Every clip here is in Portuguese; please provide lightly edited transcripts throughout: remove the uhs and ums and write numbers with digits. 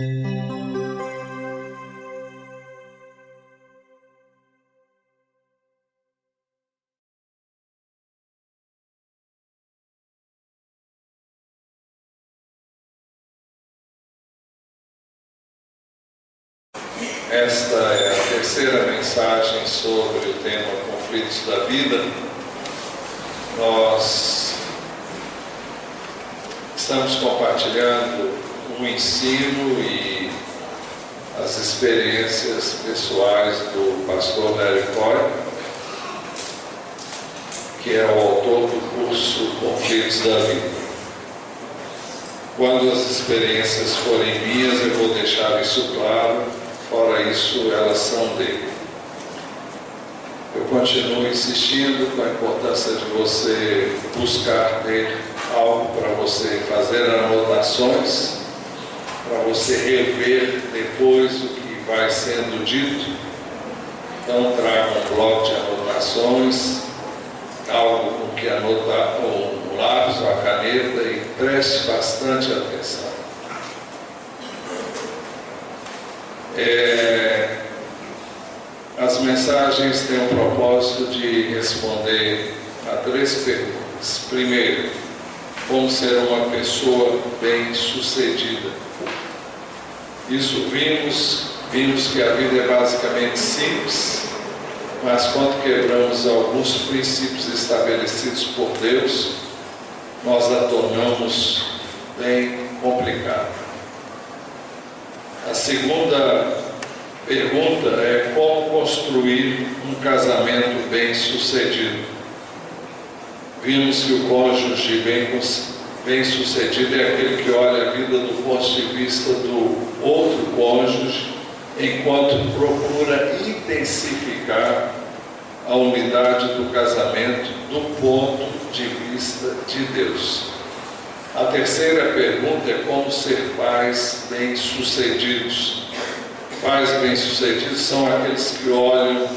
Esta é a terceira mensagem sobre o tema Conflitos da Vida. Nós estamos compartilhando o ensino e as experiências pessoais do pastor Larry Coy, que é o autor do curso Conflitos da Vida. Quando as experiências forem minhas, eu vou deixar isso claro. Fora isso, elas são dele. Eu continuo insistindo com a importância de você buscar ter algo para você fazer anotações, para você rever depois o que vai sendo dito. Então, traga um bloco de anotações, algo com que anotar, um lápis ou a caneta, e preste bastante atenção. As mensagens têm o propósito de responder a 3 perguntas. Primeiro, como ser uma pessoa bem-sucedida? Isso vimos que a vida é basicamente simples, mas quando quebramos alguns princípios estabelecidos por Deus, nós a tornamos bem complicada. A segunda pergunta é como construir um casamento bem-sucedido. Vimos que o cônjuge bem-sucedido é aquele que olha a vida do ponto de vista do outro cônjuge, enquanto procura intensificar a unidade do casamento do ponto de vista de Deus. A terceira pergunta é como ser pais bem-sucedidos. Pais bem-sucedidos são aqueles que olham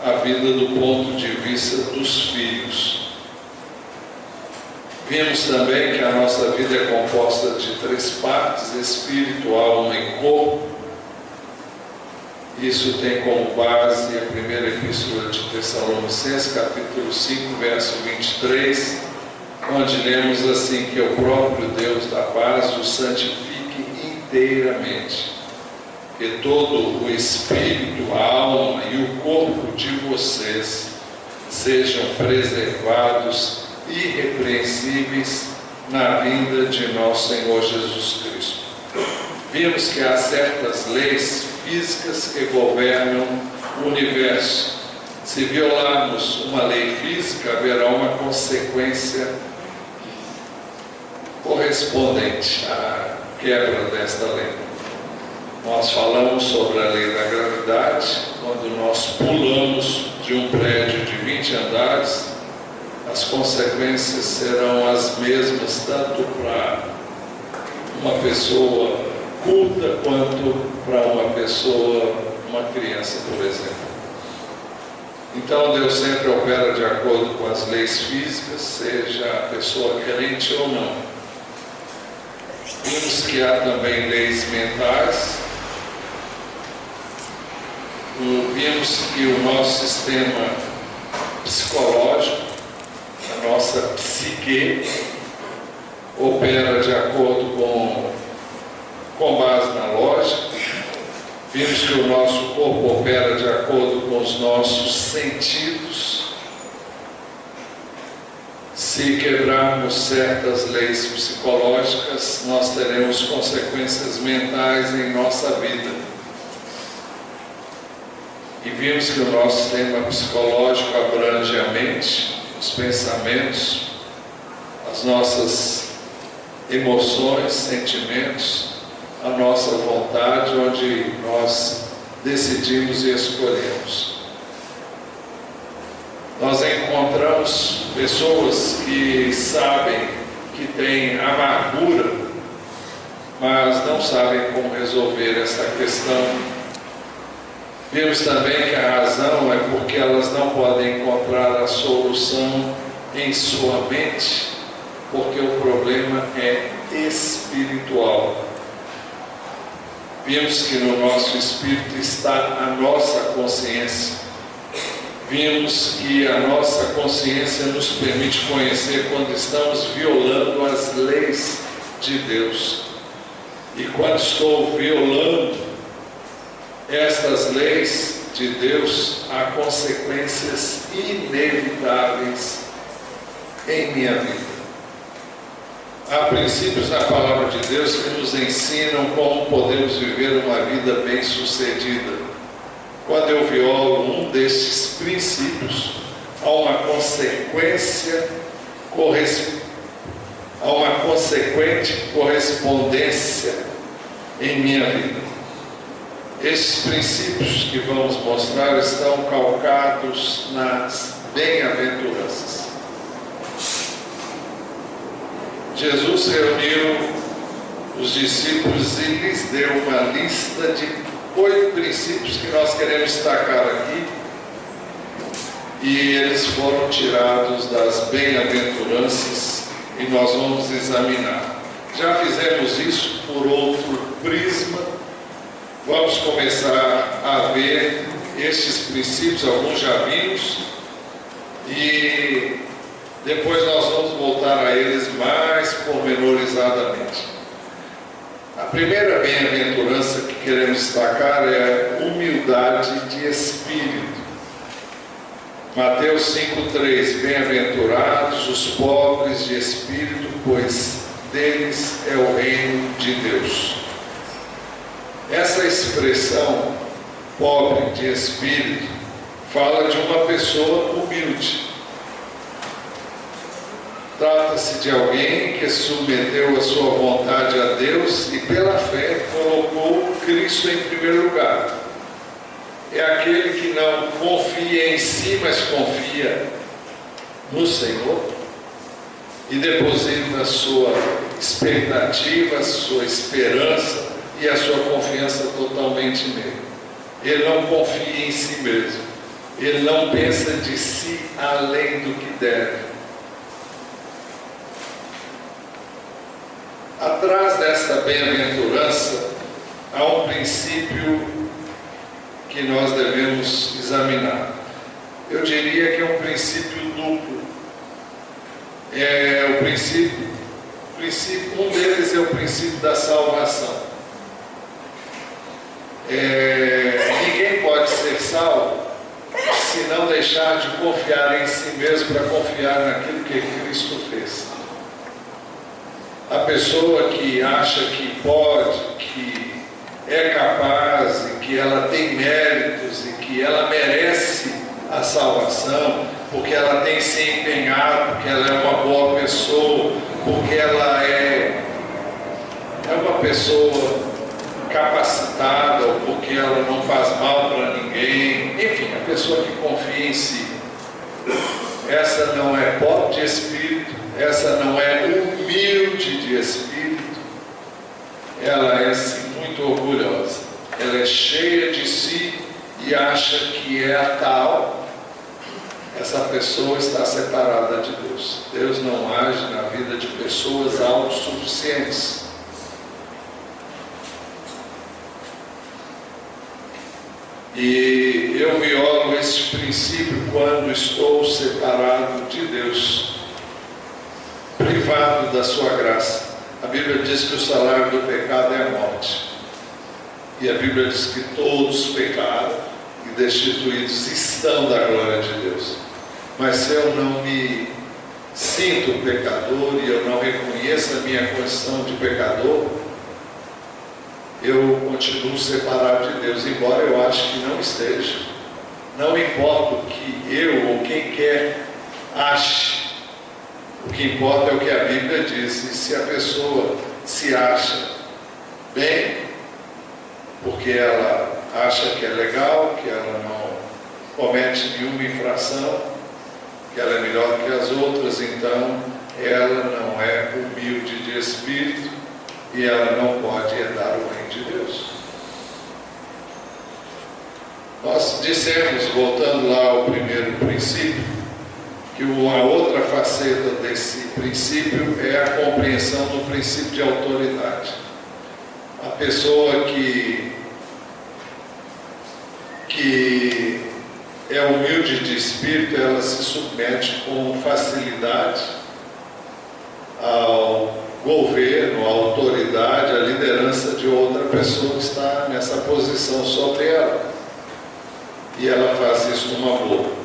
a vida do ponto de vista dos filhos. Vimos também que a nossa vida é composta de 3 partes: espírito, alma e corpo. Isso tem como base a primeira epístola de Tessalonicenses, capítulo 5, verso 23, onde lemos assim: que o próprio Deus da paz o santifique inteiramente, que todo o espírito, a alma e o corpo de vocês sejam preservados irrepreensíveis na vinda de nosso Senhor Jesus Cristo. Vimos que há certas leis físicas que governam o universo. Se violarmos uma lei física, haverá uma consequência correspondente à quebra desta lei. Nós falamos sobre a lei da gravidade. Quando nós pulamos de um prédio de 20 andares, as consequências serão as mesmas tanto para uma pessoa culta quanto para uma criança, por exemplo. Então Deus sempre opera de acordo com as leis físicas, seja a pessoa crente ou não. Vimos que há também leis mentais. Vimos que o nosso sistema psicológico, a nossa psique, opera de acordo com base na lógica. Vimos que o nosso corpo opera de acordo com os nossos sentidos. Se quebrarmos certas leis psicológicas, nós teremos consequências mentais em nossa vida. E vimos que o nosso sistema psicológico abrange a mente, os pensamentos, as nossas emoções, sentimentos, a nossa vontade, onde nós decidimos e escolhemos. Nós encontramos pessoas que sabem que têm amargura, mas não sabem como resolver essa questão. Vimos também que a razão é porque elas não podem encontrar a solução em sua mente, porque o problema é espiritual. Vimos que no nosso espírito está a nossa consciência. Vimos que a nossa consciência nos permite conhecer quando estamos violando as leis de Deus. E quando estou violando estas leis de Deus, há consequências inevitáveis em minha vida. Há princípios na palavra de Deus que nos ensinam como podemos viver uma vida bem-sucedida. Quando eu violo um destes princípios, há uma consequente correspondência em minha vida. Estes princípios que vamos mostrar estão calcados nas bem-aventuranças. Jesus reuniu os discípulos e lhes deu uma lista de 8 princípios que nós queremos destacar aqui, e eles foram tirados das bem-aventuranças e nós vamos examinar. Já fizemos isso por outro prisma. Vamos começar a ver estes princípios, alguns já vimos, e depois nós vamos voltar a eles mais pormenorizadamente. A primeira bem-aventurança que queremos destacar é a humildade de espírito. Mateus 5,3: Bem-aventurados os pobres de espírito, pois deles é o reino de Deus. Essa expressão, pobre de espírito, fala de uma pessoa humilde. Trata-se de alguém que submeteu a sua vontade a Deus e pela fé colocou Cristo em primeiro lugar. É aquele que não confia em si, mas confia no Senhor e deposita a sua expectativa, a sua esperança e a sua confiança totalmente nele. Ele não confia em si mesmo. Ele não pensa de si além do que deve. Atrás desta bem-aventurança há um princípio que nós devemos examinar. Eu diria que é um princípio duplo. Um deles é o princípio da salvação. Ninguém pode ser salvo se não deixar de confiar em si mesmo para confiar naquilo que Cristo fez. A pessoa que acha que pode, que é capaz e que ela tem méritos e que ela merece a salvação, porque ela tem se empenhado, porque ela é uma boa pessoa, porque ela é uma pessoa capacitada, ou porque ela não faz mal para ninguém, enfim, a pessoa que confia em si. Essa não é pobre de espírito, essa não é humilde de espírito, ela é sim muito orgulhosa, ela é cheia de si e acha que é a tal. Essa pessoa está separada de Deus. Deus não age na vida de pessoas autossuficientes. E eu violo este princípio quando estou separado de Deus, privado da sua graça. A Bíblia diz que o salário do pecado é a morte. E a Bíblia diz que todos pecaram e destituídos estão da glória de Deus. Mas se eu não me sinto pecador e eu não reconheço a minha condição de pecador, eu continuo separado de Deus, embora eu ache que não esteja. Não importa o que eu ou quem quer ache, o que importa é o que a Bíblia diz. E se a pessoa se acha bem, porque ela acha que é legal, que ela não comete nenhuma infração, que ela é melhor que as outras, então ela não é humilde de espírito e ela não pode herdar o reino de Deus. Nós dissemos, voltando lá ao primeiro princípio, que uma outra faceta desse princípio é a compreensão do princípio de autoridade. A pessoa que é humilde de espírito, ela se submete com facilidade ao governo, à autoridade, à liderança de outra pessoa que está nessa posição sobre ela. E ela faz isso numa boa.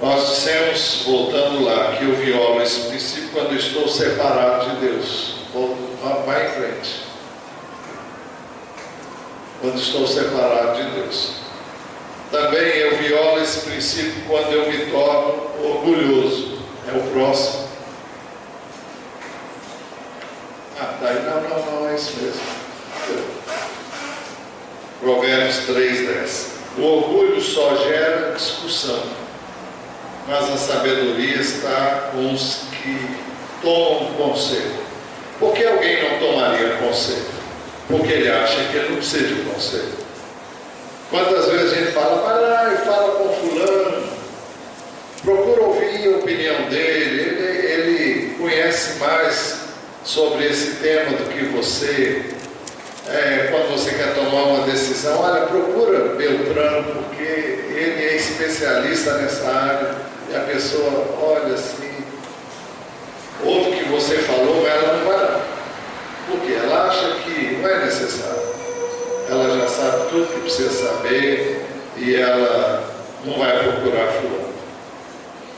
Nós dissemos, voltando lá, que eu violo esse princípio quando estou separado de Deus. Vai em frente. Quando estou separado de Deus. Também eu violo esse princípio quando eu me torno orgulhoso. É o próximo. Não, é isso mesmo. Provérbios 3:10. O orgulho só gera discussão, mas a sabedoria está com os que tomam conselho. Por que alguém não tomaria conselho? Porque ele acha que ele não precisa de conselho. Quantas vezes a gente fala, vai lá e fala com fulano, procura ouvir a opinião dele, ele conhece mais sobre esse tema do que você. Quando você quer tomar uma decisão, olha, procura Beltrano, porque ele é especialista nessa área. E a pessoa olha assim, ouve o que você falou, mas ela não vai lá. Por quê? Ela acha que não é necessário. Ela já sabe tudo que precisa saber e ela não vai procurar fulano.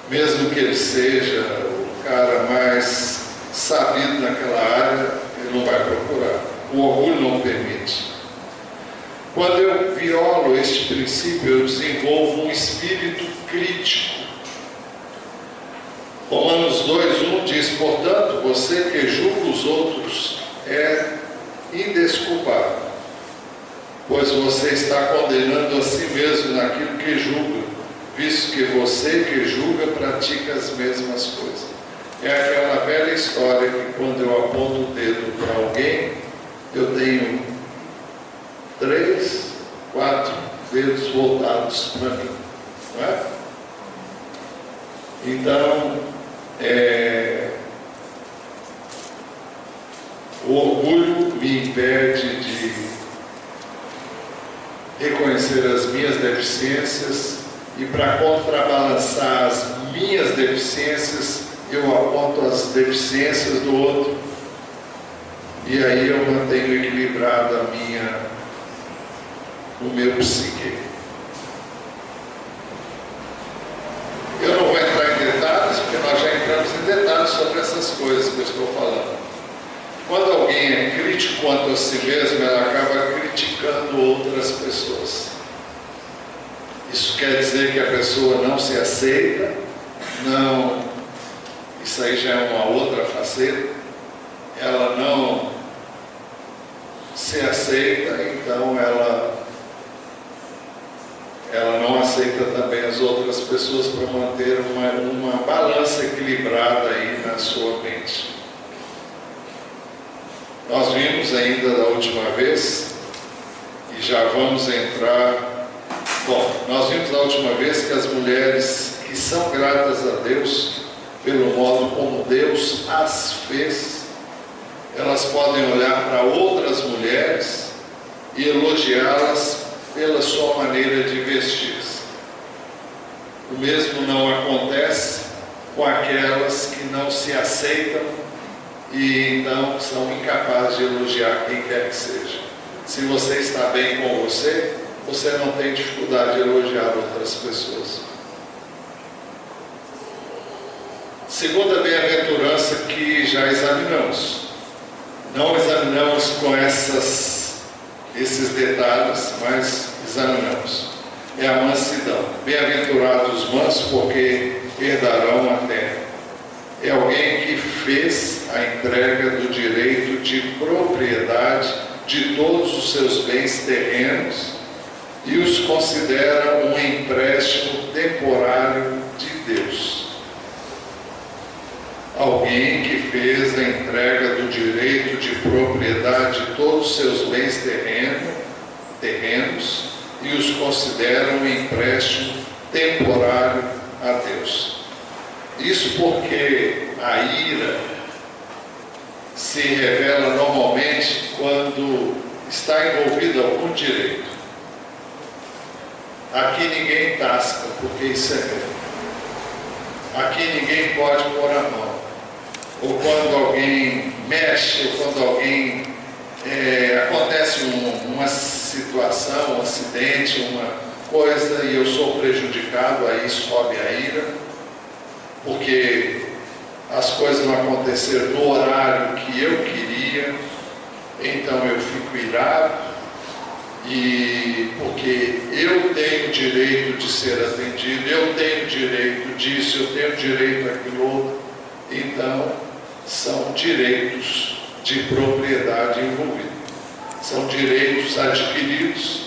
Mesmo que ele seja o cara mais sabido naquela área, ele não vai procurar. O orgulho não permite. Quando eu violo este princípio, eu desenvolvo um espírito crítico. Romanos 2:1 diz, portanto, você que julga os outros é indesculpável, pois você está condenando a si mesmo naquilo que julga, visto que você que julga pratica as mesmas coisas. É aquela velha história que quando eu aponto o dedo para alguém, eu tenho 3, 4 dedos voltados para mim, não é? Então, o orgulho me impede de reconhecer as minhas deficiências e, para contrabalançar as minhas deficiências, eu aponto as deficiências do outro e aí eu mantenho equilibrado o meu psique. Eu não vou entrar em detalhes, porque nós já entramos em detalhes sobre essas coisas que eu estou falando. Quando alguém é crítico quanto a si mesmo, ela acaba criticando outras pessoas. Isso quer dizer que a pessoa não se aceita, não, isso aí já é uma outra faceta, ela não se aceita, então ela não aceita também as outras pessoas para manter uma balança equilibrada aí na sua mente. Nós vimos ainda da última vez, e já vamos entrar. Nós vimos da última vez que as mulheres que são gratas a Deus, pelo modo como Deus as fez, elas podem olhar para outras mulheres e elogiá-las pela sua maneira de vestir-se. O mesmo não acontece com aquelas que não se aceitam e então são incapazes de elogiar quem quer que seja. Se você está bem com você, você não tem dificuldade de elogiar outras pessoas. Segunda bem-aventurança que já examinamos. Não examinamos com esses detalhes, mas examinamos. É a mansidão. Bem-aventurados os mansos, porque herdarão a terra. É alguém que fez a entrega do direito de propriedade de todos os seus bens terrenos e os considera um empréstimo temporário de Deus. Alguém que fez a entrega do direito de propriedade de todos os seus bens terrenos e os considera um empréstimo temporário a Deus. Isso porque a ira se revela normalmente quando está envolvido algum direito. Aqui ninguém tasca, porque isso é meu. Aqui ninguém pode pôr a mão. Ou quando alguém mexe, ou quando alguém acontece uma situação, um acidente, uma coisa, e eu sou prejudicado, aí sobe a ira, porque as coisas não aconteceram no horário que eu queria, então eu fico irado, e porque eu tenho direito de ser atendido, eu tenho direito disso, eu tenho direito àquilo outro, então são direitos de propriedade envolvida, são direitos adquiridos.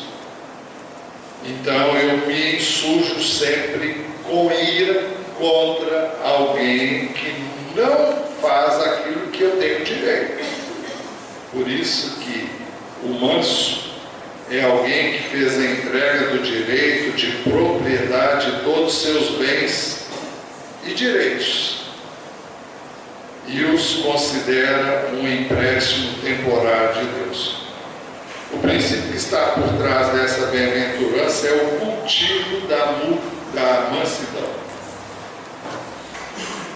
Então eu me insurjo sempre com ira contra alguém que não faz aquilo que eu tenho direito. Por isso que o manso é alguém que fez a entrega do direito de propriedade de todos os seus bens e direitos, e os considera um empréstimo temporário de Deus. O princípio que está por trás dessa bem-aventurança é o cultivo da mansidão.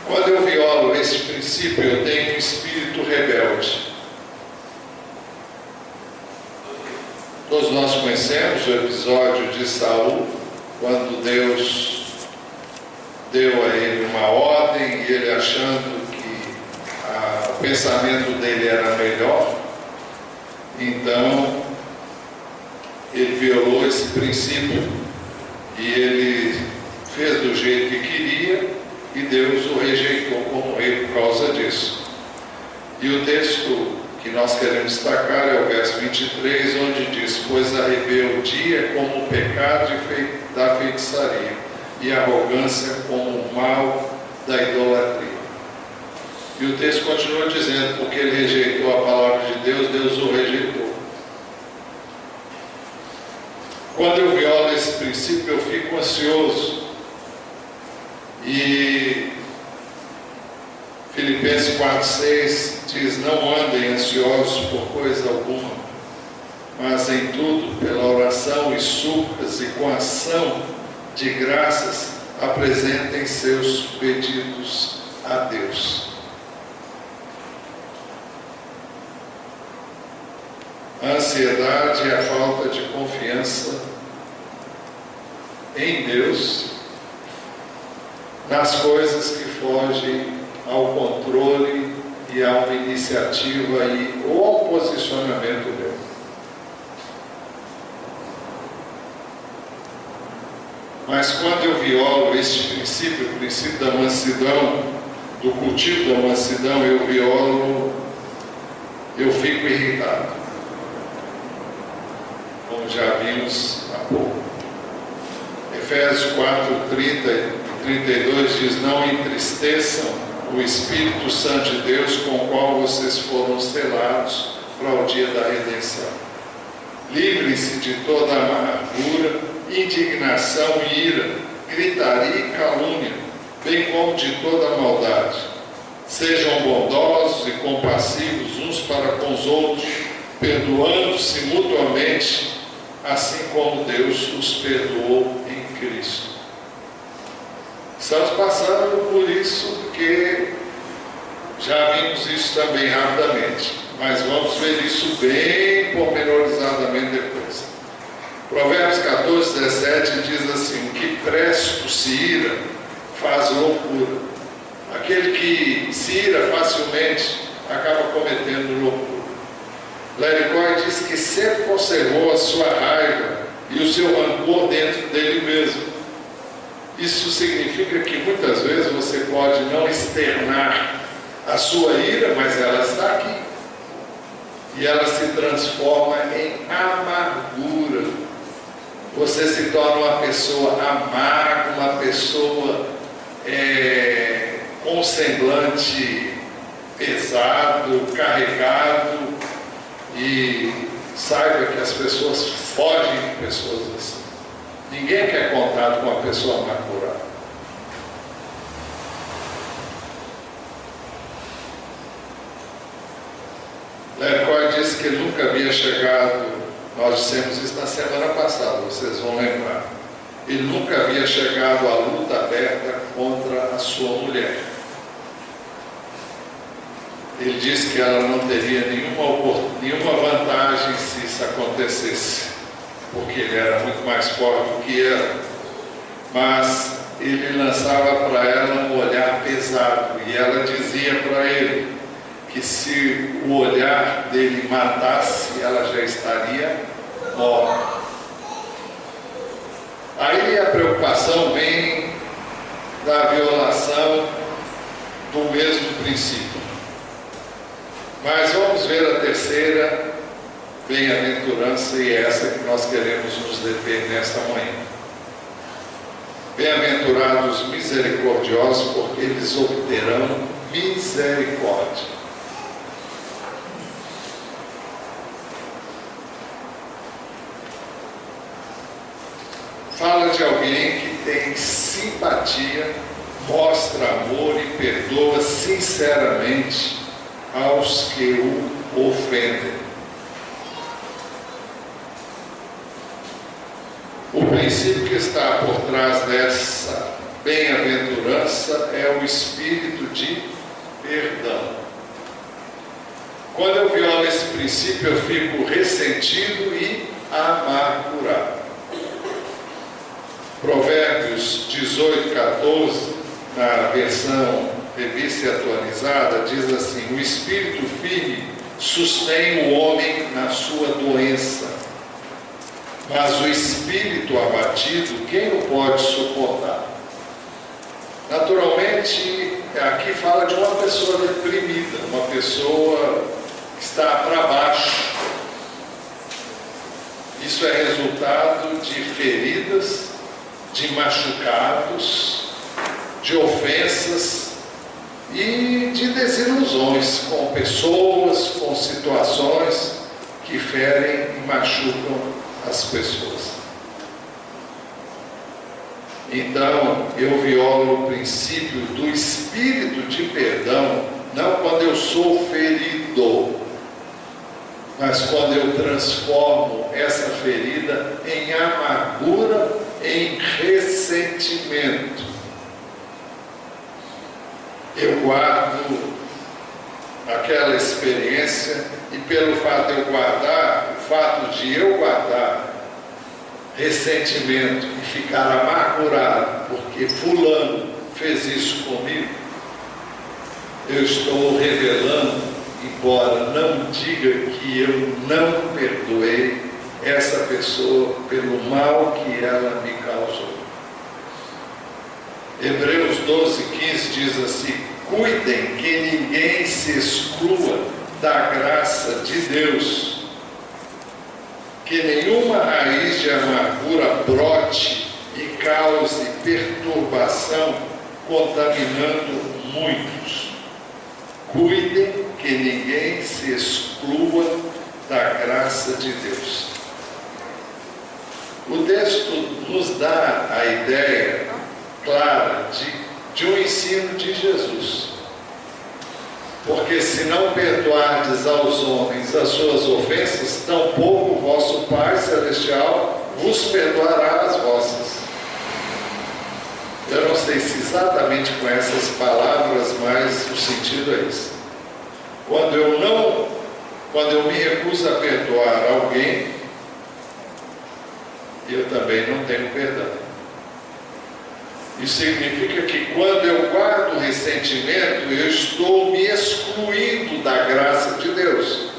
Quando eu violo esse princípio, eu tenho um espírito rebelde. Todos nós conhecemos o episódio de Saul, quando Deus deu a ele uma ordem e ele achando que o pensamento dele era melhor, então ele violou esse princípio e ele fez do jeito que queria e Deus o rejeitou como rei por causa disso. E o texto que nós queremos destacar é o verso 23, onde diz: pois a rebeldia é como o pecado da feitiçaria e a arrogância como o mal da idolatria. E o texto continua dizendo: porque ele rejeitou a palavra de Deus, Deus o rejeitou. Quando eu violo esse princípio, eu fico ansioso. E Filipenses 4,6 diz: não andem ansiosos por coisa alguma, mas em tudo, pela oração e súplicas e com ação de graças, apresentem seus pedidos a Deus. A ansiedade é a falta de confiança em Deus, nas coisas que fogem ao controle e a uma iniciativa ou ao posicionamento dele. Mas quando eu violo este princípio, o princípio da mansidão, do cultivo da mansidão, eu violo, eu fico irritado, como já vimos há pouco. Efésios 4:30 e 32 diz: não entristeçam o Espírito Santo de Deus, com o qual vocês foram selados para o dia da redenção. Livrem-se de toda amargura, indignação e ira, gritaria e calúnia, bem como de toda maldade. Sejam bondosos e compassivos uns para com os outros, perdoando-se mutuamente, assim como Deus os perdoou em Cristo. Estamos passando por isso porque já vimos isso também rapidamente, mas vamos ver isso bem pormenorizadamente depois. Provérbios 14:17 diz assim: o que presto se ira faz loucura. Aquele que se ira facilmente acaba cometendo loucura. Larry Cohen diz que sempre conservou a sua raiva e o seu rancor dentro dele mesmo. Isso significa que muitas vezes você pode não externar a sua ira, mas ela está aqui. E ela se transforma em amargura. Você se torna uma pessoa amarga, uma pessoa com semblante pesado, carregado. E saiba que as pessoas fogem de pessoas assim. Ninguém quer contato com uma pessoa amargurada. que ele nunca havia chegado, nós dissemos isso na semana passada, vocês vão lembrar. Ele nunca havia chegado à luta aberta contra a sua mulher. Ele disse que ela não teria nenhuma vantagem se isso acontecesse, porque ele era muito mais forte do que ela. Mas ele lançava para ela um olhar pesado, e ela dizia para ele que se o olhar dele matasse, ela já estaria morta. Aí a preocupação vem da violação do mesmo princípio. Mas vamos ver a terceira bem-aventurança, e é essa que nós queremos nos deter nesta manhã. Bem-aventurados misericordiosos, porque eles obterão misericórdia. Fala de alguém que tem simpatia, mostra amor e perdoa sinceramente aos que o ofendem. O princípio que está por trás dessa bem-aventurança é o espírito de perdão. Quando eu violo esse princípio, eu fico ressentido e amargurado. Provérbios 18:14, na versão revista e atualizada, diz assim: o espírito firme sustém o homem na sua doença, mas o espírito abatido, quem o pode suportar? Naturalmente, aqui fala de uma pessoa deprimida, uma pessoa que está para baixo. Isso é resultado de feridas, de machucados, de ofensas e de desilusões com pessoas, com situações que ferem e machucam as pessoas. Então, eu violo o princípio do espírito de perdão, não quando eu sou ferido, mas quando eu transformo essa ferida em amargura, em ressentimento. Eu guardo aquela experiência, e pelo fato de eu guardar, o fato de eu guardar ressentimento e ficar amargurado porque fulano fez isso comigo, eu estou revelando, embora não diga que eu não perdoei essa pessoa pelo mal que ela me causou. Hebreus 12:15 diz assim: cuidem que ninguém se exclua da graça de Deus, que nenhuma raiz de amargura brote e cause perturbação, contaminando muitos. Cuidem que ninguém se exclua da graça de Deus. O texto nos dá a ideia clara de um ensino de Jesus. Porque se não perdoardes aos homens as suas ofensas, tampouco o vosso Pai Celestial vos perdoará as vossas. Eu não sei se exatamente com essas palavras, mas o sentido é esse. Quando eu me recuso a perdoar alguém, eu também não tenho perdão. Isso significa que quando eu guardo ressentimento, eu estou me excluindo da graça de Deus.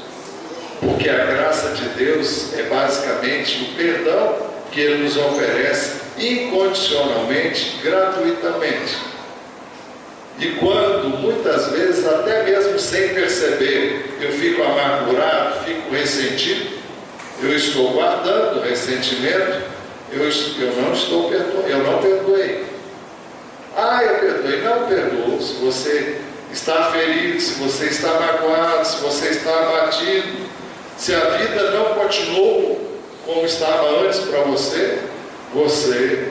Porque a graça de Deus é basicamente o perdão que Ele nos oferece incondicionalmente, gratuitamente. E quando, muitas vezes, até mesmo sem perceber, eu fico amargurado, fico ressentido, eu estou guardando ressentimento, eu não estou perdoando, eu não perdoei. Eu perdoei. Não perdoou. Se você está ferido, se você está magoado, se você está abatido, se a vida não continuou como estava antes para você, você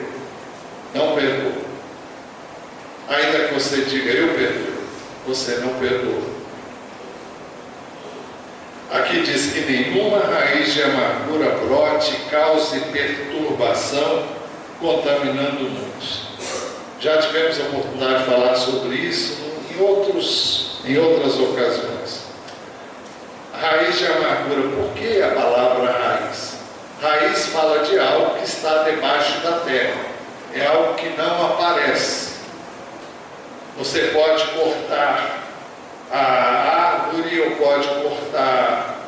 não perdoou. Ainda que você diga, eu perdoo, você não perdoou. Aqui diz que nenhuma raiz de amargura brote e cause perturbação, contaminando muitos. Já tivemos a oportunidade de falar sobre isso em outras ocasiões. Raiz de amargura, por que a palavra raiz? Raiz fala de algo que está debaixo da terra, é algo que não aparece. Você pode cortar a árvore ou pode cortar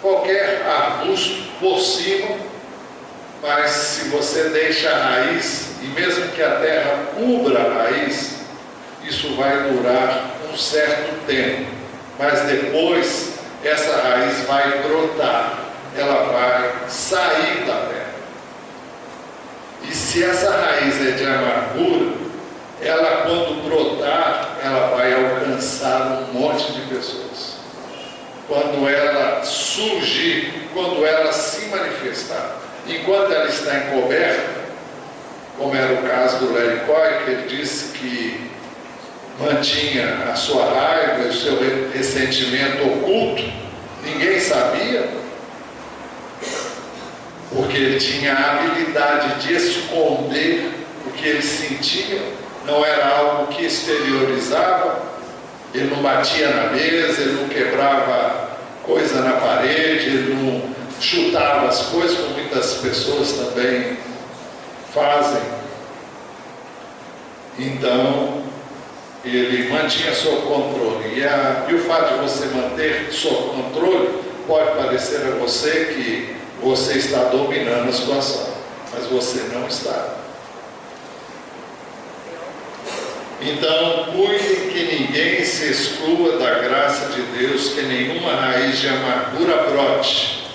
qualquer arbusto por cima, mas se você deixa a raiz, e mesmo que a terra cubra a raiz, isso vai durar um certo tempo, mas depois essa raiz vai brotar, ela vai sair da terra. E se essa raiz é de amargura, ela quando brotar, ela vai alcançar um monte de pessoas. Quando ela surgir, quando ela se manifestar, enquanto ela está encoberta, como era o caso do Larry Cohen, que ele disse que mantinha a sua raiva, o seu ressentimento oculto, ninguém sabia, porque ele tinha a habilidade de esconder o que ele sentia, não era algo que exteriorizava, ele não batia na mesa, ele não quebrava coisa na parede, ele não chutava as coisas, como muitas pessoas também fazem. Então, ele mantinha seu controle. E o fato de você manter seu controle pode parecer a você que você está dominando a situação, mas você não está. Então, cuide que ninguém se exclua da graça de Deus, que nenhuma raiz de amargura brote,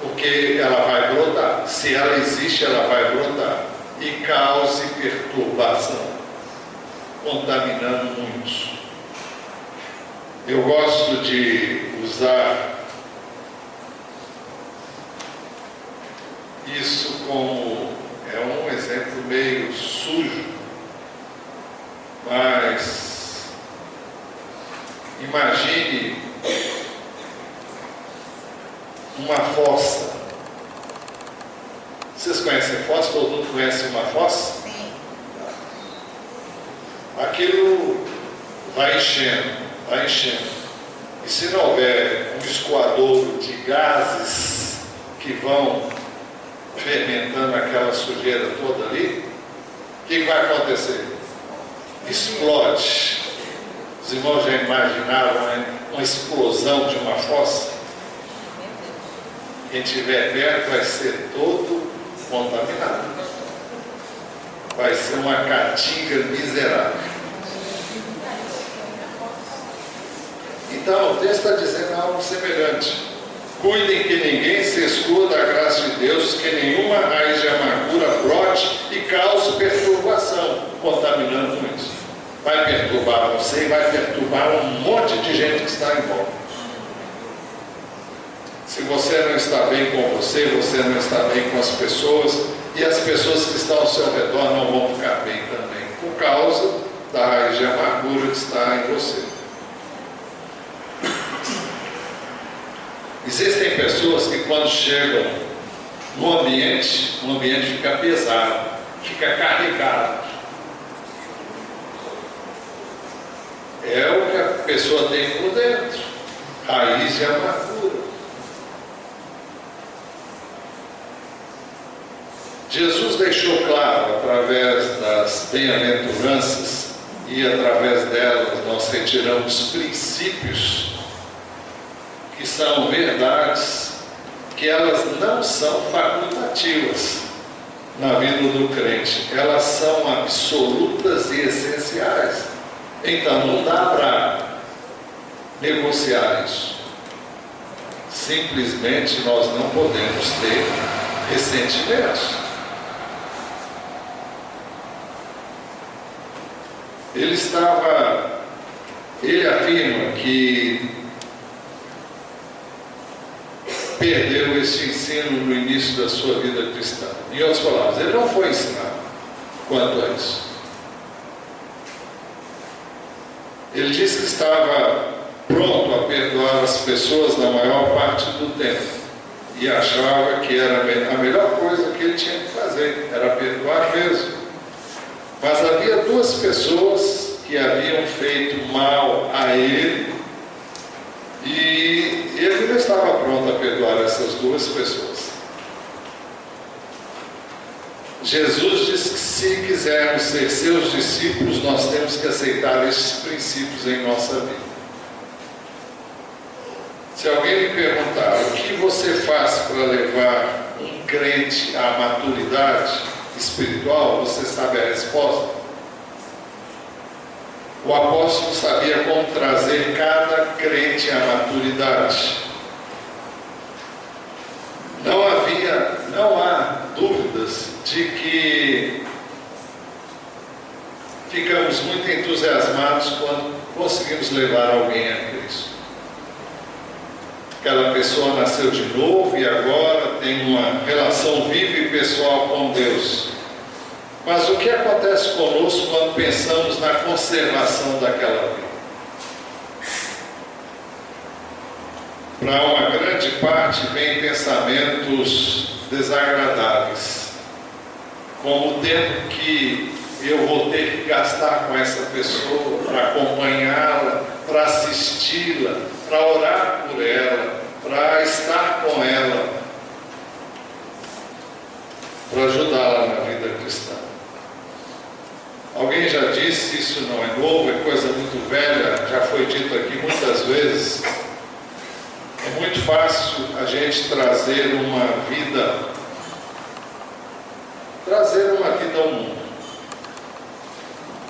porque ela vai brotar. Se ela existe, ela vai brotar e cause perturbação, contaminando muitos. Eu gosto de usar isso como um exemplo meio sujo, mas imagine uma fossa. Vocês conhecem fossa? Todo mundo conhece uma fossa? Sim. Aquilo vai enchendo, vai enchendo. E se não houver um escoadouro de gases que vão fermentando aquela sujeira toda ali, o que vai acontecer? Explode. Os irmãos já imaginaram uma explosão de uma fossa? Quem estiver perto vai ser todo contaminado. Vai ser uma caatinga miserável. Então, o texto está dizendo algo semelhante. Cuidem que ninguém se exclua da graça de Deus, que nenhuma raiz de amargura brote e cause perturbação, contaminando muitos. Vai perturbar você e vai perturbar um monte de gente que está em volta. Se você não está bem com você, você não está bem com as pessoas, e as pessoas que estão ao seu redor não vão ficar bem também, por causa da raiz de amargura que está em você. Existem pessoas que quando chegam no ambiente, o ambiente fica pesado, fica carregado. É o que a pessoa tem por dentro, raiz de amargura. Jesus deixou claro, através das bem-aventuranças, e através delas nós retiramos princípios que são verdades, que elas não são facultativas na vida do crente, elas são absolutas e essenciais. Então não dá para negociar isso. Simplesmente nós não podemos ter ressentimentos. Ele afirma que perdeu esse ensino no início da sua vida cristã. Em outras palavras, ele não foi ensinado quanto a isso. Ele disse que estava pronto a perdoar as pessoas na maior parte do tempo e achava que era a melhor coisa que ele tinha que fazer, era perdoar mesmo. Mas havia duas pessoas que haviam feito mal a ele e ele não estava pronto a perdoar essas duas pessoas. Jesus disse que se quisermos ser seus discípulos, nós temos que aceitar estes princípios em nossa vida. Se alguém lhe perguntar o que você faz para levar um crente à maturidade espiritual, você sabe a resposta? O apóstolo sabia como trazer cada crente à maturidade. Não há dúvidas de que ficamos muito entusiasmados quando conseguimos levar alguém a Cristo. Aquela pessoa nasceu de novo e agora tem uma relação viva e pessoal com Deus. Mas o que acontece conosco quando pensamos na conservação daquela vida? Para uma grande parte vem pensamentos desagradáveis, como o tempo que eu vou ter que gastar com essa pessoa para acompanhá-la, para assisti-la, para orar por ela, para estar com ela, para ajudá-la na vida cristã. Alguém já disse, isso não é novo, é coisa muito velha, já foi dito aqui muitas vezes. É muito fácil a gente trazer uma vida ao mundo.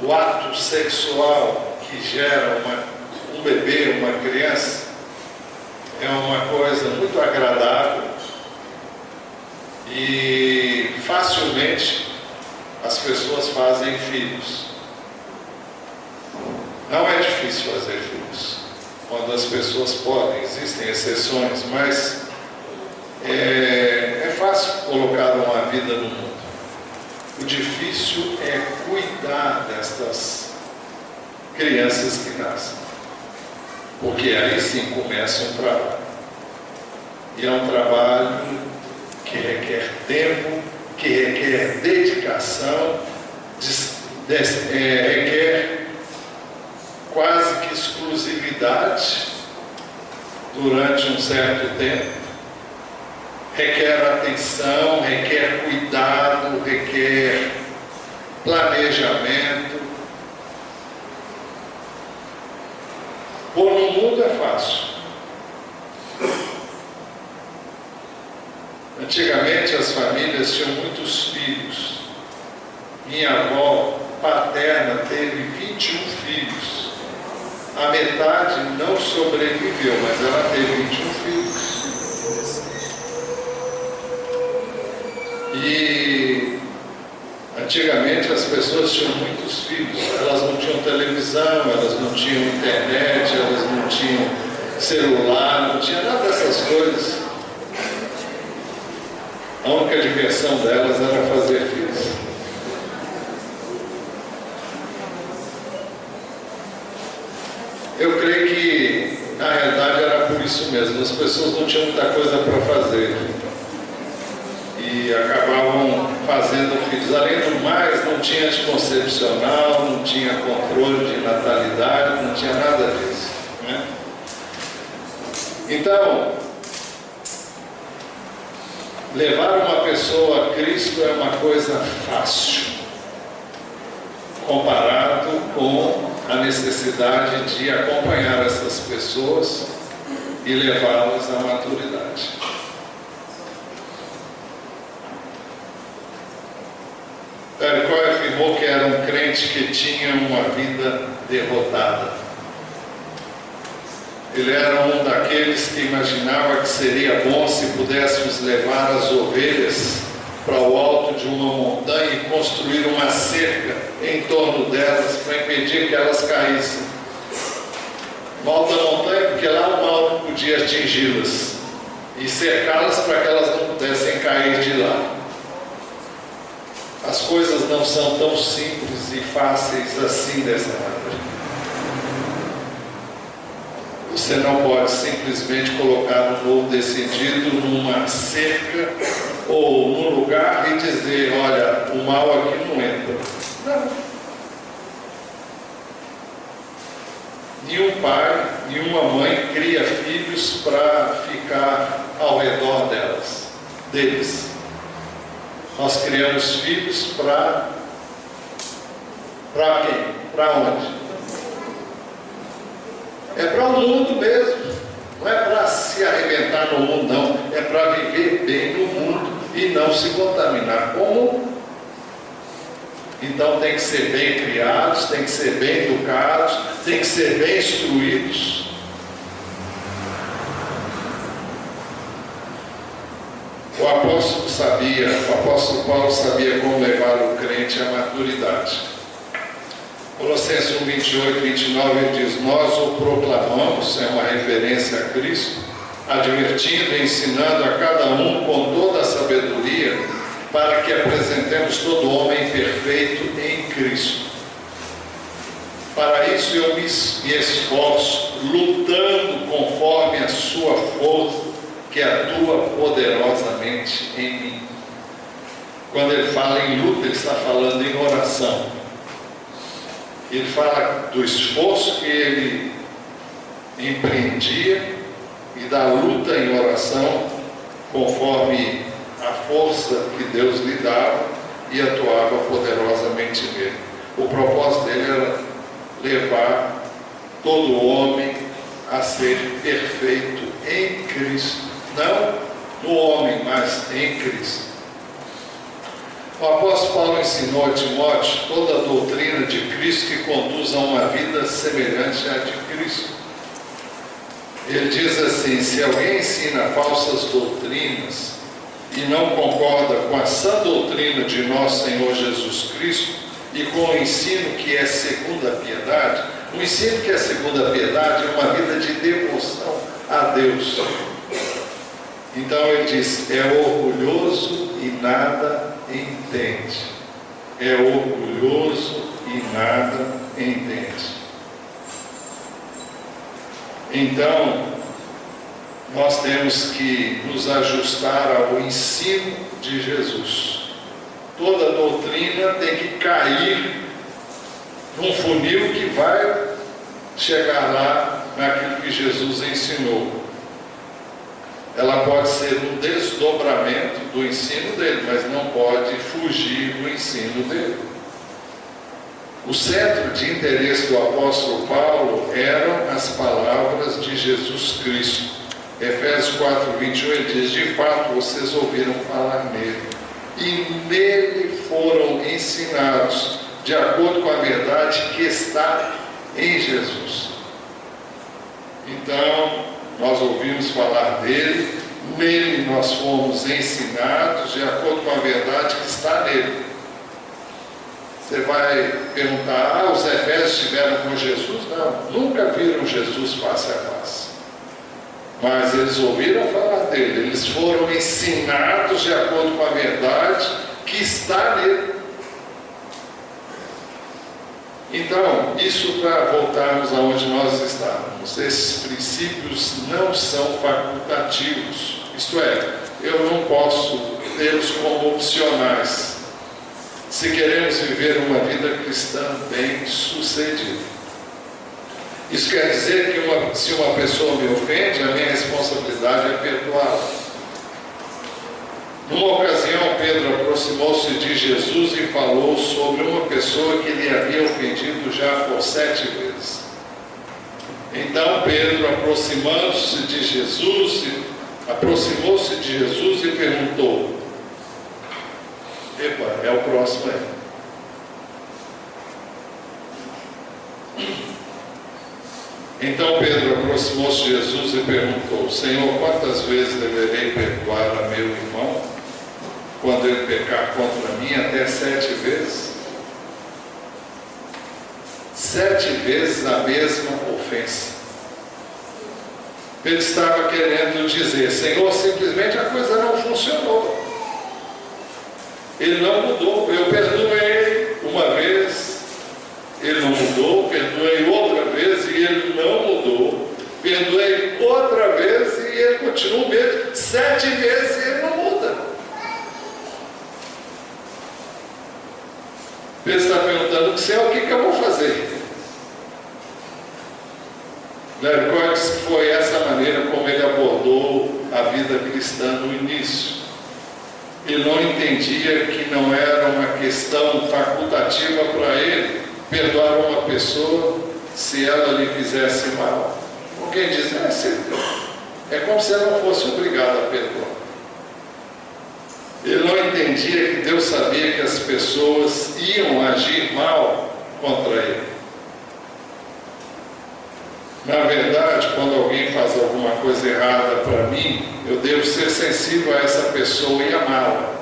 O ato sexual que gera um bebê, uma criança, é uma coisa muito agradável e facilmente as pessoas fazem filhos. Não é difícil fazer filhos quando as pessoas podem, existem exceções, mas é fácil colocar uma vida no mundo. O difícil é cuidar destas crianças que nascem, porque aí sim começa um trabalho, e é um trabalho que requer tempo, que requer dedicação, requer quase que exclusividade durante um certo tempo, requer atenção, requer cuidado, requer planejamento. Pôr no mundo é fácil. Antigamente as famílias tinham muitos filhos. Minha avó paterna teve 21 filhos. A metade não sobreviveu, mas ela teve 21 filhos. E antigamente as pessoas tinham muitos filhos. Elas não tinham televisão, elas não tinham internet, elas não tinham celular, não tinha nada dessas coisas. A única diversão delas era fazer filhos. Eu creio que, na realidade, era por isso mesmo. As pessoas não tinham muita coisa para fazer e acabavam fazendo filhos. Além do mais, não tinha anticoncepcional, não tinha controle de natalidade, não tinha nada disso, né? Então, levar uma pessoa a Cristo é uma coisa fácil, comparado com a necessidade de acompanhar essas pessoas e levá-las à maturidade. Pericó afirmou que era um crente que tinha uma vida derrotada. Ele era um daqueles que imaginava que seria bom se pudéssemos levar as ovelhas para o alto de uma montanha e construir uma cerca em torno delas para impedir que elas caíssem. No alto da montanha, porque lá o mal não podia atingi-las, e cercá-las para que elas não pudessem cair de lá. As coisas não são tão simples e fáceis assim dessa maneira. Você não pode simplesmente colocar um novo decidido numa cerca ou num lugar e dizer, olha, o mal aqui não entra. Não. Nenhum pai, nenhuma mãe cria filhos para ficar ao redor deles. Nós criamos filhos para quem? Para onde? É para o mundo mesmo. Não é para se arrebentar no mundo, não. É para viver bem no mundo e não se contaminar com o mundo. Então tem que ser bem criados, tem que ser bem educados, tem que ser bem instruídos. O apóstolo Paulo sabia como levar o crente à maturidade. Colossenses 1, 28, 29, ele diz, nós o proclamamos, é uma referência a Cristo, advertindo e ensinando a cada um com toda a sabedoria, para que apresentemos todo homem perfeito em Cristo. Para isso eu me esforço, lutando conforme a sua força, que atua poderosamente em mim. Quando ele fala em luta, ele está falando em oração. Ele fala do esforço que ele empreendia e da luta em oração, conforme a força que Deus lhe dava e atuava poderosamente nele. O propósito dele era levar todo homem a ser perfeito em Cristo. Não no homem, mas em Cristo. O apóstolo Paulo ensinou a Timóteo toda a doutrina de Cristo que conduz a uma vida semelhante à de Cristo. Ele diz assim, se alguém ensina falsas doutrinas e não concorda com a sã doutrina de nosso Senhor Jesus Cristo e com o ensino que é segundo a piedade, o ensino que é segundo a piedade é uma vida de devoção a Deus. Então ele diz, é orgulhoso e nada entende. É orgulhoso e nada entende. Então, nós temos que nos ajustar ao ensino de Jesus. Toda doutrina tem que cair num funil que vai chegar lá naquilo que Jesus ensinou. Ela pode ser um desdobramento do ensino dele, mas não pode fugir do ensino dele. O centro de interesse do apóstolo Paulo eram as palavras de Jesus Cristo. Efésios 4, 21, ele diz, de fato vocês ouviram falar nele, e nele foram ensinados, de acordo com a verdade que está em Jesus. Então, nós ouvimos falar dele, nele nós fomos ensinados, de acordo com a verdade que está nele. Você vai perguntar, os efésios estiveram com Jesus? Não, nunca viram Jesus face a face. Mas eles ouviram falar dele, eles foram ensinados de acordo com a verdade que está nele. Então, isso para voltarmos aonde nós estávamos. Esses princípios não são facultativos. Isto é, eu não posso tê-los como opcionais, se queremos viver uma vida cristã bem sucedida. Isso quer dizer que se uma pessoa me ofende, a minha responsabilidade é perdoá-la. Numa ocasião, Pedro aproximou-se de Jesus e falou sobre uma pessoa que lhe havia ofendido já por 7 vezes. Então Pedro, aproximou-se de Jesus e perguntou, epa, é o próximo aí. Então Pedro aproximou-se de Jesus e perguntou, Senhor, quantas vezes deverei perdoar a meu irmão quando ele pecar contra mim? Até 7 vezes? 7 vezes a mesma ofensa. Ele estava querendo dizer, Senhor, simplesmente a coisa não funcionou. Ele não mudou. Eu perdoei uma vez, ele não mudou. Perdoei outra vez e ele não mudou. perdoei outra vez e ele continua o mesmo, 7 vezes e ele não muda. Pedro está perguntando: Senhor, o que eu vou fazer? Larry Cohen disse que foi essa maneira como ele abordou a vida cristã no início. Ele não entendia que não era uma questão facultativa para ele perdoar uma pessoa se ela lhe fizesse mal. Alguém diz: é como se ela não fosse obrigada a perdoar. Ele não entendia que Deus sabia que as pessoas iam agir mal contra ele. Na verdade, quando alguém faz alguma coisa errada para mim, eu devo ser sensível a essa pessoa e amá-la.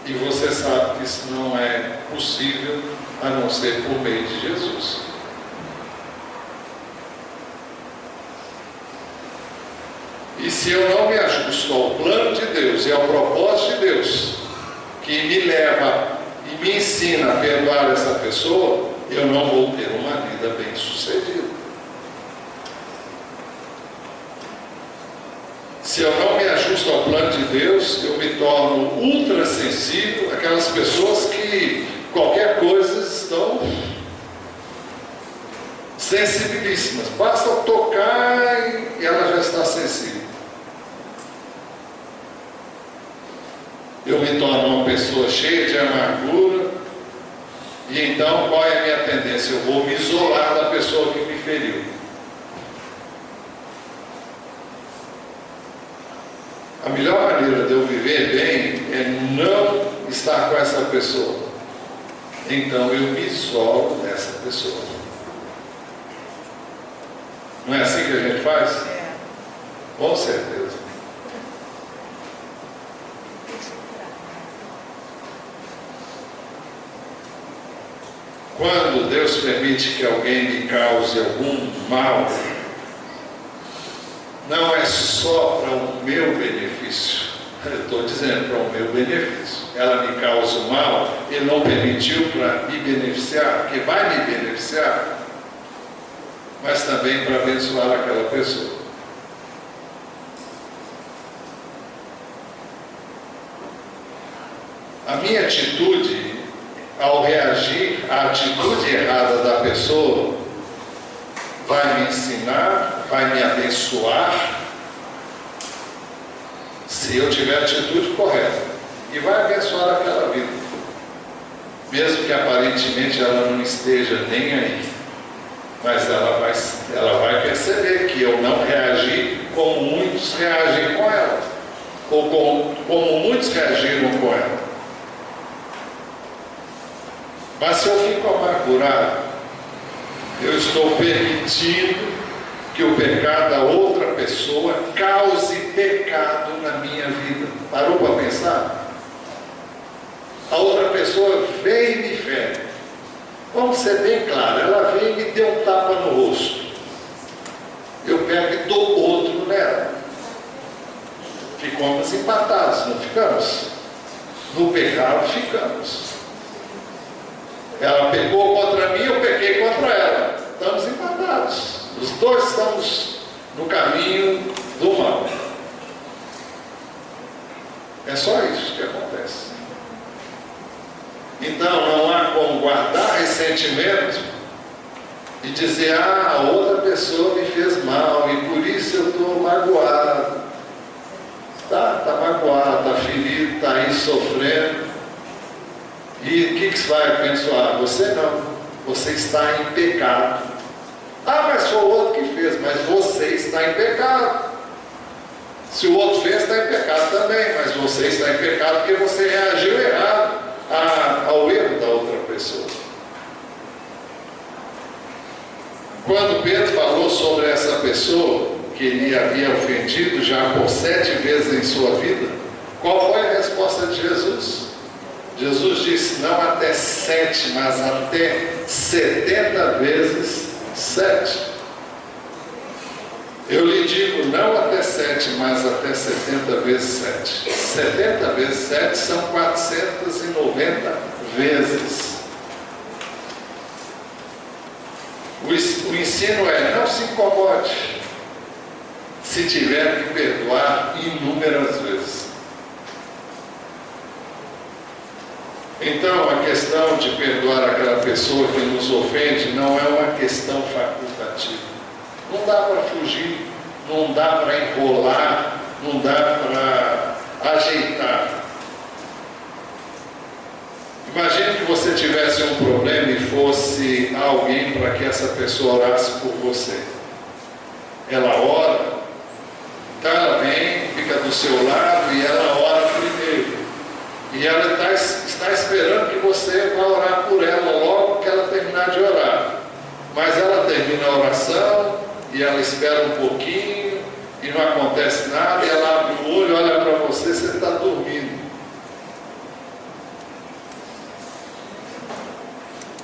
E você sabe que isso não é possível a não ser por meio de Jesus. E se eu não me ajusto ao plano de Deus e ao propósito de Deus, que me leva e me ensina a perdoar essa pessoa, eu não vou ter uma vida bem-sucedida. Se eu não me ajusto ao plano de Deus, eu me torno ultra sensível àquelas pessoas que qualquer coisa estão sensibilíssimas. Basta tocar e ela já está sensível. Eu me torno uma pessoa cheia de amargura, e então qual é a minha tendência? Eu vou me isolar da pessoa que me feriu. A melhor maneira de eu viver bem é não estar com essa pessoa. Então eu me isolo dessa pessoa. Não é assim que a gente faz? Com certeza. Quando Deus permite que alguém me cause algum mal, não é só para o meu benefício. Eu estou dizendo para o meu benefício. Ela me causa o mal, Ele não permitiu para me beneficiar, porque vai me beneficiar, mas também para abençoar aquela pessoa. A minha atitude, ao reagir à atitude errada da pessoa, vai me ensinar, vai me abençoar, se eu tiver a atitude correta, e vai abençoar aquela vida, mesmo que aparentemente ela não esteja nem aí, mas ela vai perceber que eu não reagi como muitos reagem com ela, ou como muitos reagiram com ela. Mas se eu fico amargurado, eu estou permitindo que o pecado da outra pessoa cause pecado na minha vida. Parou para pensar? A outra pessoa vem e me fere. Vamos ser bem claros, ela vem e me deu um tapa no rosto. Eu pego e dou outro nela. Ficamos empatados, não ficamos? No pecado ficamos. Ela pecou contra mim, eu pequei contra ela. Estamos empatados. Os dois estamos no caminho do mal. É só isso que acontece. Então não há como guardar ressentimento e dizer: a outra pessoa me fez mal e por isso eu estou magoado. Está magoado, está ferido, está aí sofrendo. E o que você vai abençoar? Você não. Você está em pecado. Mas foi o outro que fez. Mas você está em pecado. Se o outro fez, está em pecado também. Mas você está em pecado porque você reagiu errado ao erro da outra pessoa. Quando Pedro falou sobre essa pessoa que ele havia ofendido já por 7 vezes em sua vida, qual foi a resposta de Jesus? Jesus disse: não até 7, mas até 70 vezes 7. Eu lhe digo, não até 7, mas até 70 vezes 7. 70 vezes 7 são 490 vezes. O ensino é: não se incomode se tiver que perdoar inúmeras vezes. Então, a questão de perdoar aquela pessoa que nos ofende não é uma questão facultativa. Não dá para fugir, não dá para enrolar, não dá para ajeitar. Imagine que você tivesse um problema e fosse alguém para que essa pessoa orasse por você. Ela ora, então ela vem, fica do seu lado e ela ora primeiro. E ela está esperando que você vá orar por ela logo que ela terminar de orar. Mas ela termina a oração e ela espera um pouquinho e não acontece nada, e ela abre o olho, olha para você, você está dormindo.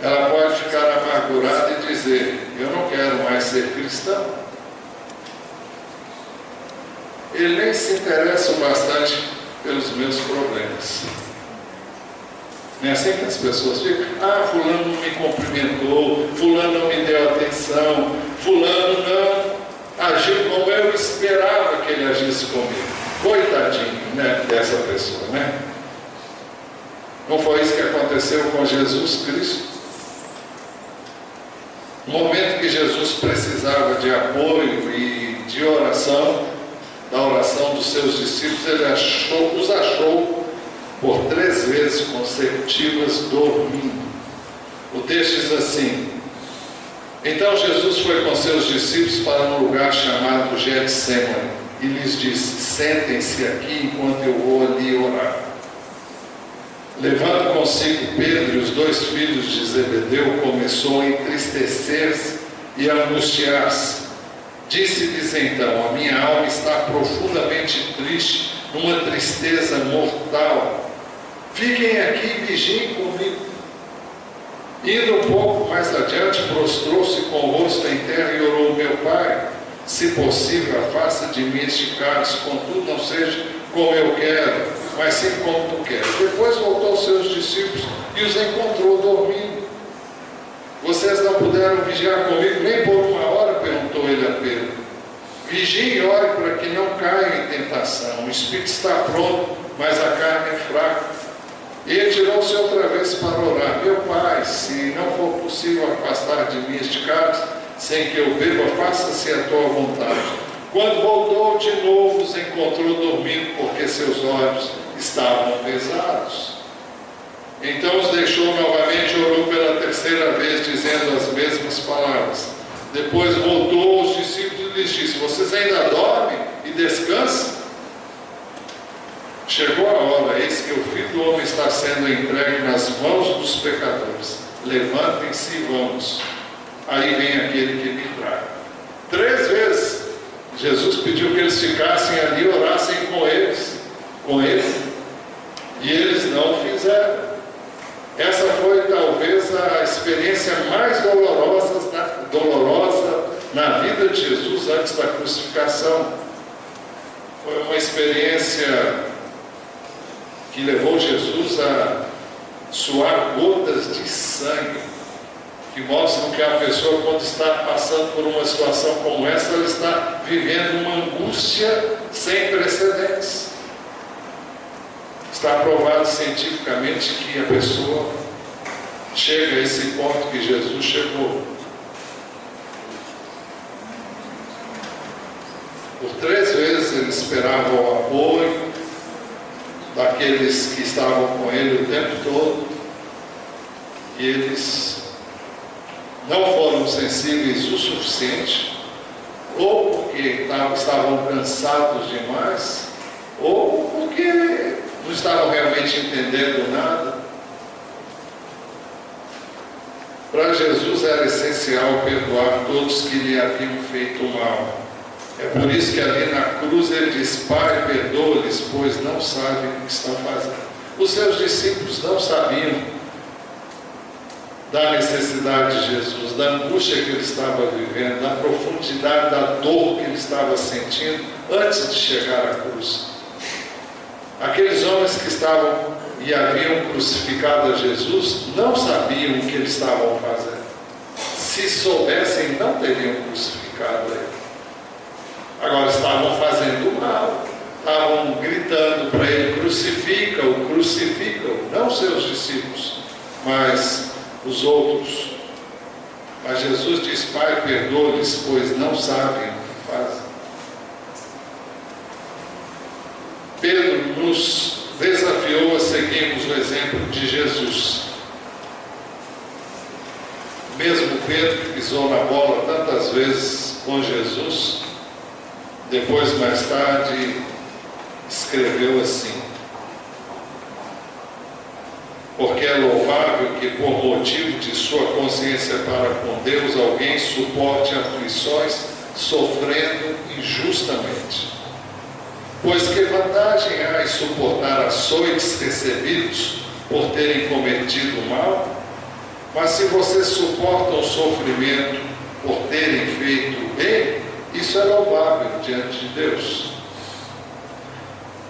Ela pode ficar amargurada e dizer: eu não quero mais ser cristão. Ele nem se interessa bastante pelos meus problemas. Não é assim que as pessoas ficam: ah, fulano não me cumprimentou, fulano não me deu atenção, fulano não agiu como eu esperava que ele agisse comigo. Coitadinho, né, dessa pessoa, né? Não foi isso que aconteceu com Jesus Cristo? No momento que Jesus precisava de apoio e de oração, da oração dos seus discípulos, ele os achou por 3 vezes consecutivas dormindo. O texto diz assim: então Jesus foi com seus discípulos para um lugar chamado Getsêmani e lhes disse: sentem-se aqui enquanto eu vou ali orar. Levando consigo Pedro e os 2 filhos de Zebedeu, começou a entristecer-se e a angustiar-se. Disse-lhes então: a minha alma está profundamente triste, numa tristeza mortal. Fiquem aqui e vigiem comigo. Indo um pouco mais adiante, prostrou-se com o rosto em terra e orou: meu Pai, se possível, afasta de mim este cálice, contudo não seja como eu quero, mas sim como tu queres. Depois voltou aos seus discípulos e os encontrou dormindo. Vocês não puderam vigiar comigo nem por 1 hora? Perguntou ele a Pedro. Vigiem e orem para que não caiam em tentação. O espírito está pronto, mas a carne é fraca. E ele tirou-se outra vez para orar: meu Pai, se não for possível afastar de mim este cálice, sem que eu beba, faça-se a tua vontade. Quando voltou de novo, os encontrou dormindo, porque seus olhos estavam pesados. Então os deixou novamente e orou pela 3ª vez, dizendo as mesmas palavras. Depois voltou aos discípulos e lhes disse: vocês ainda dormem e descansam? Chegou a hora, eis que o Filho do Homem está sendo entregue nas mãos dos pecadores. Levantem-se e vamos. Aí vem aquele que me trai. 3 vezes Jesus pediu que eles ficassem ali e orassem com ele. E eles não fizeram. Essa foi talvez a experiência mais dolorosa na vida de Jesus antes da crucificação. Foi uma experiência que levou Jesus a suar gotas de sangue, que mostram que a pessoa, quando está passando por uma situação como essa, ela está vivendo uma angústia sem precedentes. Está provado cientificamente que a pessoa chega a esse ponto que Jesus chegou. Por 3 vezes ele esperava o apoio daqueles que estavam com ele o tempo todo, e eles não foram sensíveis o suficiente, ou porque estavam cansados demais, ou porque não estavam realmente entendendo nada. Para Jesus era essencial perdoar todos que lhe haviam feito mal. É por isso que ali na cruz ele diz: Pai, perdoa-lhes, pois não sabem o que estão fazendo. Os seus discípulos não sabiam da necessidade de Jesus, da angústia que ele estava vivendo, da profundidade da dor que ele estava sentindo antes de chegar à cruz. Aqueles homens que estavam e haviam crucificado a Jesus não sabiam o que eles estavam fazendo. Se soubessem, não teriam crucificado ele. Agora estavam fazendo mal, estavam gritando para ele: crucifica-o, crucifica-o. Não seus discípulos, mas os outros. Mas Jesus diz: Pai, perdoa-lhes, pois não sabem o que fazem. Pedro nos desafiou a seguirmos o exemplo de Jesus. Mesmo Pedro, que pisou na bola tantas vezes com Jesus, depois, mais tarde, escreveu assim: porque é louvável que, por motivo de sua consciência para com Deus, alguém suporte aflições sofrendo injustamente. Pois que vantagem há em suportar açoites recebidos por terem cometido mal? Mas se vocês suportam o sofrimento por terem feito o bem, isso é louvável diante de Deus.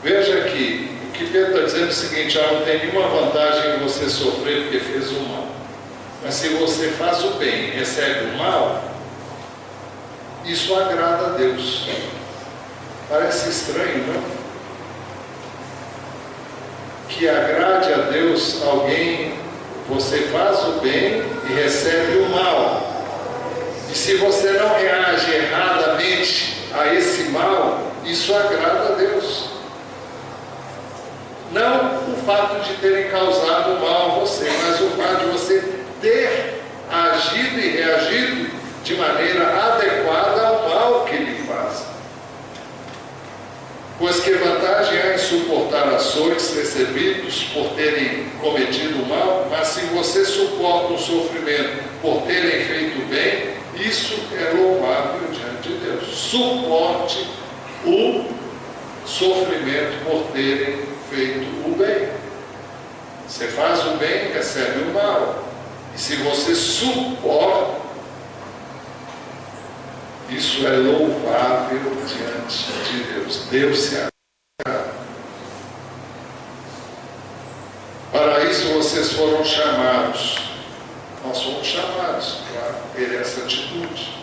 Veja aqui, o que Pedro está dizendo é o seguinte: não tem nenhuma vantagem em você sofrer porque fez o mal. Mas se você faz o bem e recebe o mal, isso agrada a Deus. Parece estranho, não? Que agrade a Deus alguém, você faz o bem e recebe o mal. E se você não reage erradamente a esse mal, isso agrada a Deus. Não o fato de terem causado mal a você, mas o fato de você ter agido e reagido de maneira adequada ao mal que lhe faz. Pois que vantagem há em suportar açoites recebidos por terem cometido mal, mas se você suporta o sofrimento por terem feito bem, isso é louvável diante de Deus. Suporte o sofrimento por terem feito o bem. Você faz o bem, recebe o mal. E se você suporta, isso é louvável diante de Deus. Deus se agrada. Para isso vocês foram chamados. Nós somos chamados para ter essa atitude.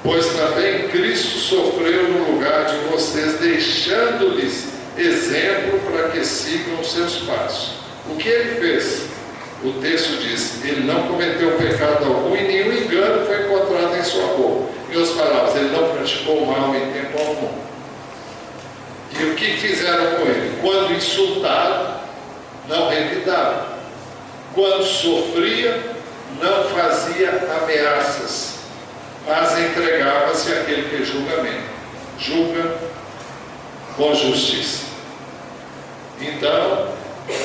Pois também Cristo sofreu no lugar de vocês, deixando-lhes exemplo para que sigam os seus passos. O que ele fez? O texto diz: ele não cometeu pecado algum e nenhum engano foi encontrado em sua boca. Em outras palavras, ele não praticou mal em tempo algum. E o que fizeram com ele? Quando insultado, não revidava. Quando sofria, não fazia ameaças, mas entregava-se àquele que julga com justiça. Então,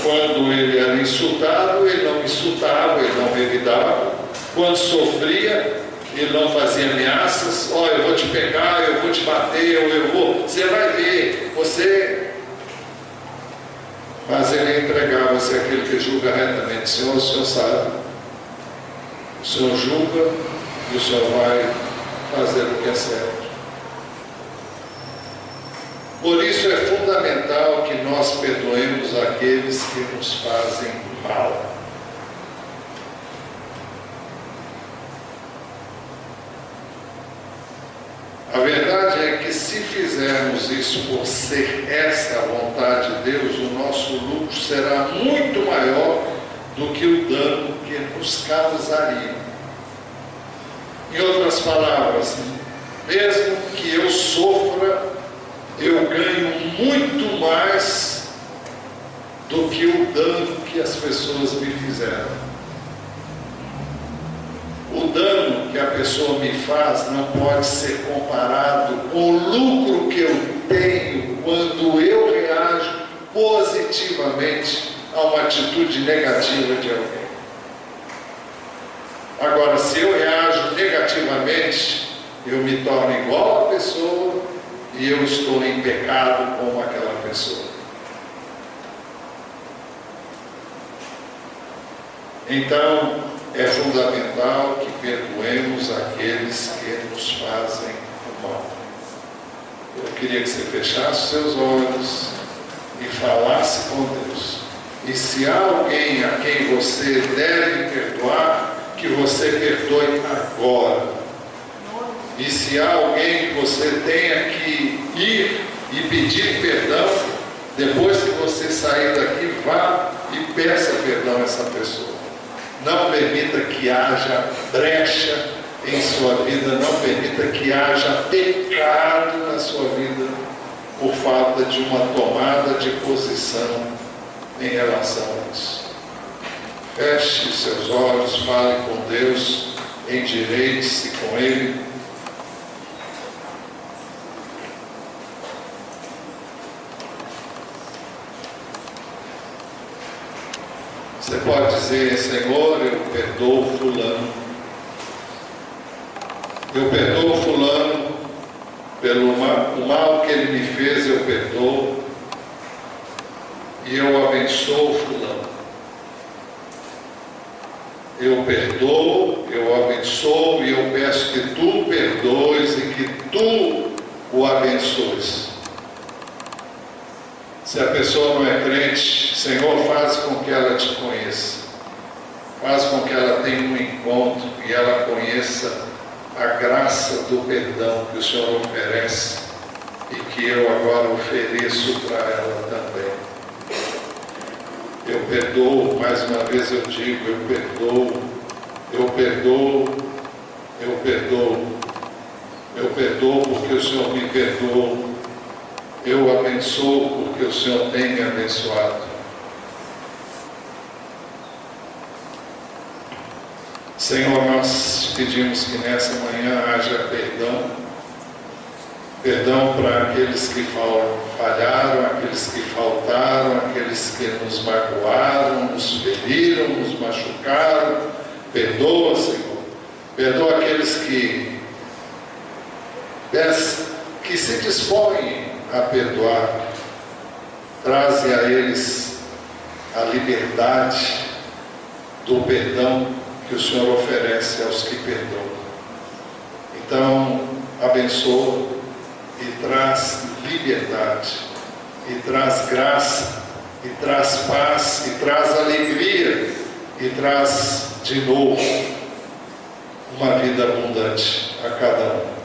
quando ele era insultado, ele não insultava, ele não revidava. Quando sofria, ele não fazia ameaças: ó, eu vou te pegar, eu vou te bater, ou eu vou, você vai ver, você. Mas ele entregava-se àquele que julga retamente. Senhor, o Senhor sabe, o Senhor julga e o Senhor vai fazer o que é certo. Por isso é fundamental que nós perdoemos aqueles que nos fazem mal. A verdade é que se fizermos isso por ser esta a vontade de Deus, o nosso lucro será muito maior do que o dano que nos causaria. Em outras palavras, mesmo que eu sofra, eu ganho muito mais do que o dano que as pessoas me fizeram. O dano que a pessoa me faz não pode ser comparado com o lucro que eu tenho quando eu reajo positivamente a uma atitude negativa de alguém. Agora, se eu reajo negativamente, eu me torno igual a pessoa e eu estou em pecado como aquela pessoa. Então, é fundamental que perdoemos aqueles que nos fazem o mal. Eu queria que você fechasse seus olhos e falasse com Deus. E se há alguém a quem você deve perdoar, que você perdoe agora. E se há alguém que você tenha que ir e pedir perdão, depois que você sair daqui, vá e peça perdão a essa pessoa. Não permita que haja brecha em sua vida, não permita que haja pecado na sua vida por falta de uma tomada de posição em relação a isso. Feche seus olhos, fale com Deus, endireite-se com Ele. Você pode dizer: Senhor, eu perdoo fulano. Eu perdoo fulano pelo mal que ele me fez, eu perdoo. E eu abençoo fulano. Eu perdoo, eu abençoo e eu peço que tu perdoes e que tu o abençoes. Se a pessoa não é crente, Senhor, faz com que ela te conheça. Faz com que ela tenha um encontro e ela conheça a graça do perdão que o Senhor oferece e que eu agora ofereço para ela também. Eu perdoo, mais uma vez eu digo, eu perdoo, eu perdoo, eu perdoo, eu perdoo porque o Senhor me perdoou, eu abençoo porque o Senhor tem me abençoado. Senhor, nós pedimos que nessa manhã haja perdão, perdão para aqueles que falharam, aqueles que faltaram, aqueles que nos magoaram, nos feriram, nos machucaram. Perdoa, Senhor. Perdoa aqueles que se dispõem a perdoar. Traze a eles a liberdade do perdão que o Senhor oferece aos que perdoam. Então, abençoa e traz liberdade, e traz graça, e traz paz, e traz alegria, e traz de novo uma vida abundante a cada um.